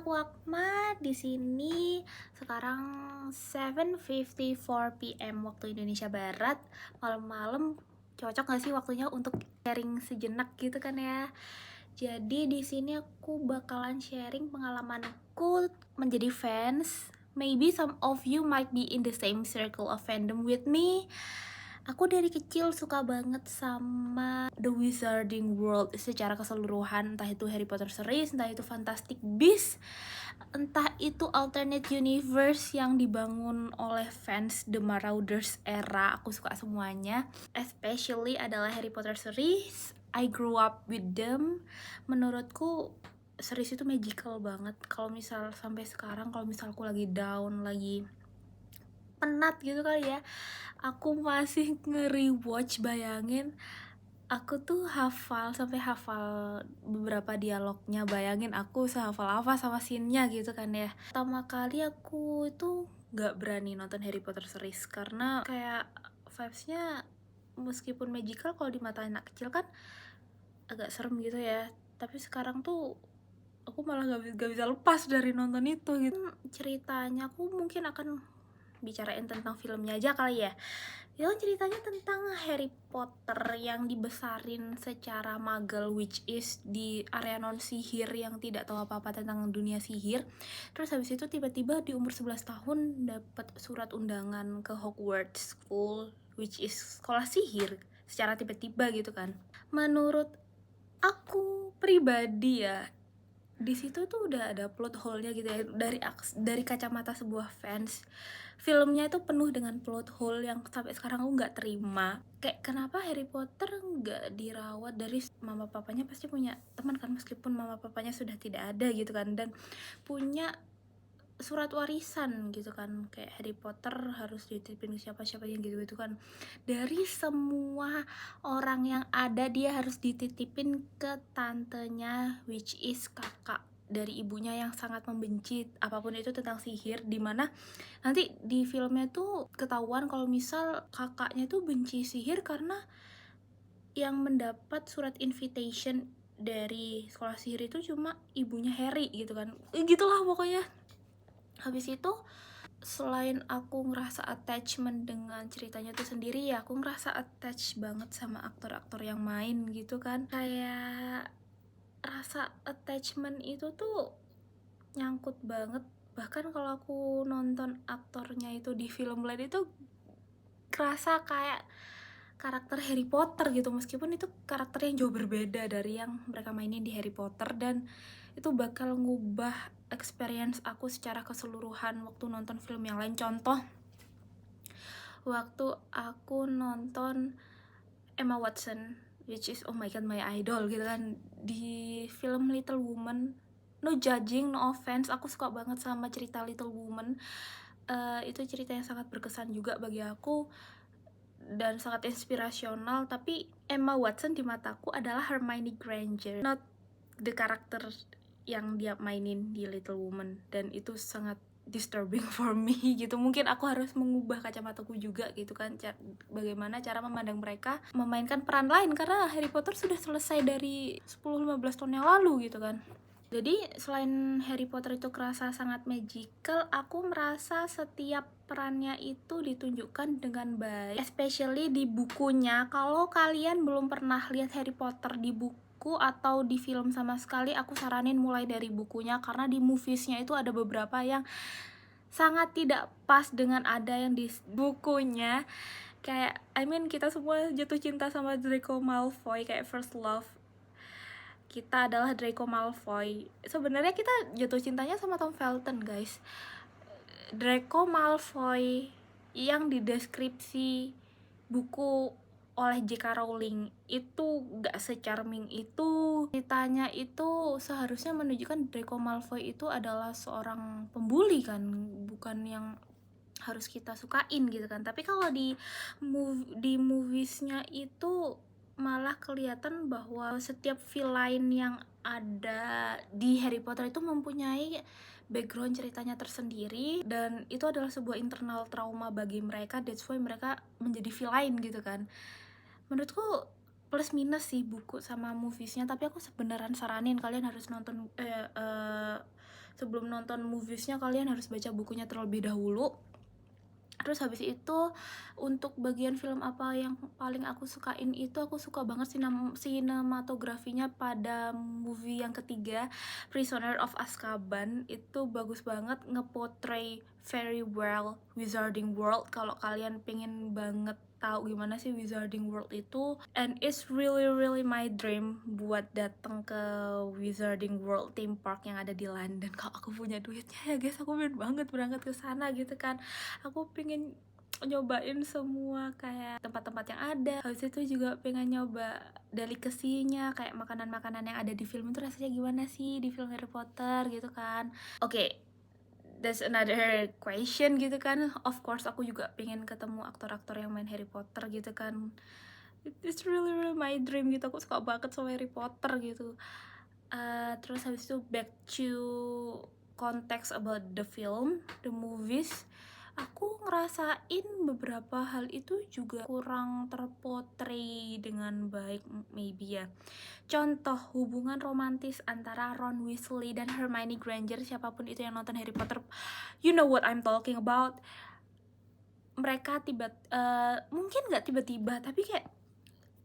aku Akma di sini. Sekarang 7:54 PM waktu Indonesia Barat. Malam-malam cocok gak sih waktunya untuk sharing sejenak gitu kan ya. Jadi di sini aku bakalan sharing pengalamanku menjadi fans. Maybe some of you might be in the same circle of fandom with me. Aku dari kecil suka banget sama The Wizarding World secara keseluruhan, entah itu Harry Potter series, entah itu Fantastic Beasts, entah itu alternate universe yang dibangun oleh fans The Marauders era. Aku suka semuanya, especially adalah Harry Potter series. I grew up with them. Menurutku series itu magical banget. Kalau misal sampai sekarang, kalau misal aku lagi down, lagi penat gitu kali ya, aku masih nge-rewatch. Bayangin, aku tuh sampai hafal beberapa dialognya. Bayangin aku sehafal apa sama scene-nya gitu kan ya. Pertama kali aku itu gak berani nonton Harry Potter series karena kayak vibes-nya meskipun magical, kalau di mata anak kecil kan agak serem gitu ya. Tapi sekarang tuh aku malah gak bisa lepas dari nonton itu gitu. Ceritanya aku mungkin akan bicarain tentang filmnya aja kali ya. Itu ceritanya tentang Harry Potter yang dibesarin secara magel, which is di area non sihir, yang tidak tahu apa-apa tentang dunia sihir. Terus habis itu tiba-tiba di umur 11 tahun dapat surat undangan ke Hogwarts School, which is sekolah sihir, secara tiba-tiba gitu kan. Menurut aku pribadi ya, di situ tuh udah ada plot hole-nya gitu ya, dari kacamata sebuah fans. Filmnya itu penuh dengan plot hole yang sampai sekarang aku nggak terima. Kayak kenapa Harry Potter nggak dirawat dari mama papanya? Pasti punya teman kan, meskipun mama papanya sudah tidak ada gitu kan, dan punya surat warisan gitu kan, kayak Harry Potter harus dititipin ke siapa-siapa yang gitu-gitu kan. Dari semua orang yang ada, dia harus dititipin ke tantenya, which is kakak dari ibunya yang sangat membenci apapun itu tentang sihir. Dimana nanti di filmnya tuh ketahuan kalau misal kakaknya tuh benci sihir karena yang mendapat surat invitation dari sekolah sihir itu cuma ibunya Harry gitu kan. Gitulah pokoknya. Habis itu, selain aku ngerasa attachment dengan ceritanya tuh sendiri, ya aku ngerasa attach banget sama aktor-aktor yang main gitu kan. Kayak rasa attachment itu tuh nyangkut banget. Bahkan kalau aku nonton aktornya itu di film lain itu kerasa kayak karakter Harry Potter gitu, meskipun itu karakter yang jauh berbeda dari yang mereka mainin di Harry Potter. Dan itu bakal ngubah experience aku secara keseluruhan waktu nonton film yang lain. Contoh, waktu aku nonton Emma Watson, which is oh my god, my idol gitu kan, di film Little Woman. No judging, no offense, aku suka banget sama cerita Little Woman. Itu cerita yang sangat berkesan juga bagi aku dan sangat inspirasional. Tapi Emma Watson di mataku adalah Hermione Granger, not the karakter yang dia mainin di Little Woman. Dan itu sangat disturbing for me gitu. Mungkin aku harus mengubah kacamataku juga gitu kan, bagaimana cara memandang mereka memainkan peran lain, karena Harry Potter sudah selesai dari 10-15 tahun yang lalu gitu kan. Jadi selain Harry Potter itu kerasa sangat magical, aku merasa setiap perannya itu ditunjukkan dengan baik, especially di bukunya. Kalau kalian belum pernah lihat Harry Potter di buku atau di film sama sekali, aku saranin mulai dari bukunya, karena di moviesnya itu ada beberapa yang sangat tidak pas dengan ada yang di bukunya. Kayak kita semua jatuh cinta sama Draco Malfoy, kayak first love kita adalah Draco Malfoy. Sebenarnya kita jatuh cintanya sama Tom Felton, guys. Draco Malfoy yang di deskripsi buku oleh J.K. Rowling itu gak se-charming itu. Ceritanya itu seharusnya menunjukkan Draco Malfoy itu adalah seorang pembuli kan, bukan yang harus kita sukain gitu kan. Tapi kalau di moviesnya itu malah kelihatan bahwa setiap villain yang ada di Harry Potter itu mempunyai background ceritanya tersendiri, dan itu adalah sebuah internal trauma bagi mereka. That's why mereka menjadi villain gitu kan. Menurutku plus minus sih buku sama moviesnya, tapi aku sebenarnya saranin kalian harus nonton sebelum nonton moviesnya kalian harus baca bukunya terlebih dahulu. Terus habis itu untuk bagian film apa yang paling aku sukain itu, aku suka banget sinematografinya pada movie yang ketiga, Prisoner of Azkaban. Itu bagus banget, ngeportray very well Wizarding World. Kalau kalian pengen banget tahu gimana sih Wizarding World itu, and it's really my dream buat datang ke Wizarding World theme park yang ada di London. Kalau aku punya duitnya ya guys, aku pengen banget berangkat ke sana gitu kan. Aku pengen nyobain semua kayak tempat-tempat yang ada. Habis itu juga pengen nyoba delikasinya, kayak makanan-makanan yang ada di film itu rasanya gimana sih di film Harry Potter gitu kan. Oke, that's another question gitu kan. Of course aku juga pengen ketemu aktor-aktor yang main Harry Potter gitu kan. It's really my dream gitu. Aku suka banget sama Harry Potter gitu. Terus habis itu back to context about the film, the movies. Aku ngerasain beberapa hal itu juga kurang terpotret dengan baik, maybe ya. Contoh hubungan romantis antara Ron Weasley dan Hermione Granger, siapapun itu yang nonton Harry Potter, you know what I'm talking about. Mereka mungkin nggak tiba-tiba, tapi kayak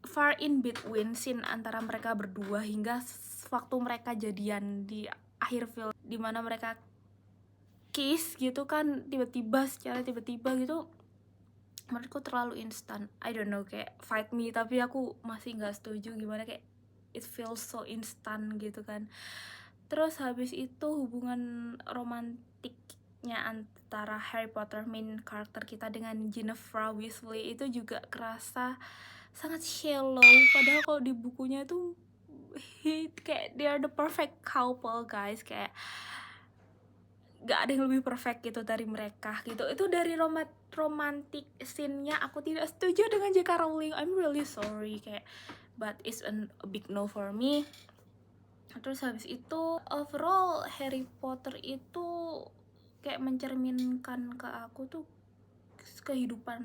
far in between scene antara mereka berdua hingga waktu mereka jadian di akhir film, dimana mereka kiss gitu kan, secara tiba-tiba gitu, menurutku terlalu instan. I don't know, kayak fight me, tapi aku masih nggak setuju gimana kayak it feels so instan gitu kan. Terus habis itu hubungan romantiknya antara Harry Potter main karakter kita dengan Ginevra Weasley itu juga kerasa sangat shallow, padahal kalau di bukunya tuh kayak they are the perfect couple guys, kayak gak ada yang lebih perfect gitu dari mereka gitu. Itu dari romantic scene-nya aku tidak setuju dengan J.K. Rowling. I'm really sorry, kayak but it's a big no for me. Terus habis itu overall Harry Potter itu kayak mencerminkan ke aku tuh kehidupan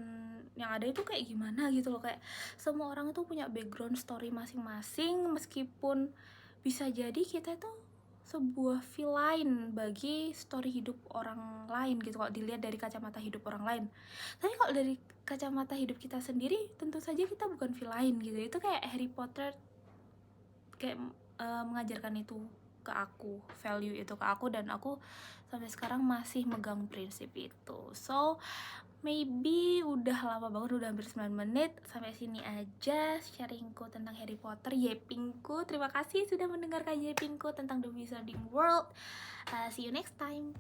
yang ada itu kayak gimana gitu loh. Kayak semua orang tuh punya background story masing-masing, meskipun bisa jadi kita tuh sebuah villain bagi story hidup orang lain gitu kalau dilihat dari kacamata hidup orang lain. Tapi kalau dari kacamata hidup kita sendiri, tentu saja kita bukan villain gitu. Itu kayak Harry Potter kayak mengajarkan itu ke aku, value itu ke aku, dan aku sampai sekarang masih megang prinsip itu. So maybe udah lama banget, udah hampir 9 menit. Sampai sini aja sharingku tentang Harry Potter, Yepingku. Terima kasih sudah mendengarkan Yepingku tentang The Wizarding World. See you next time.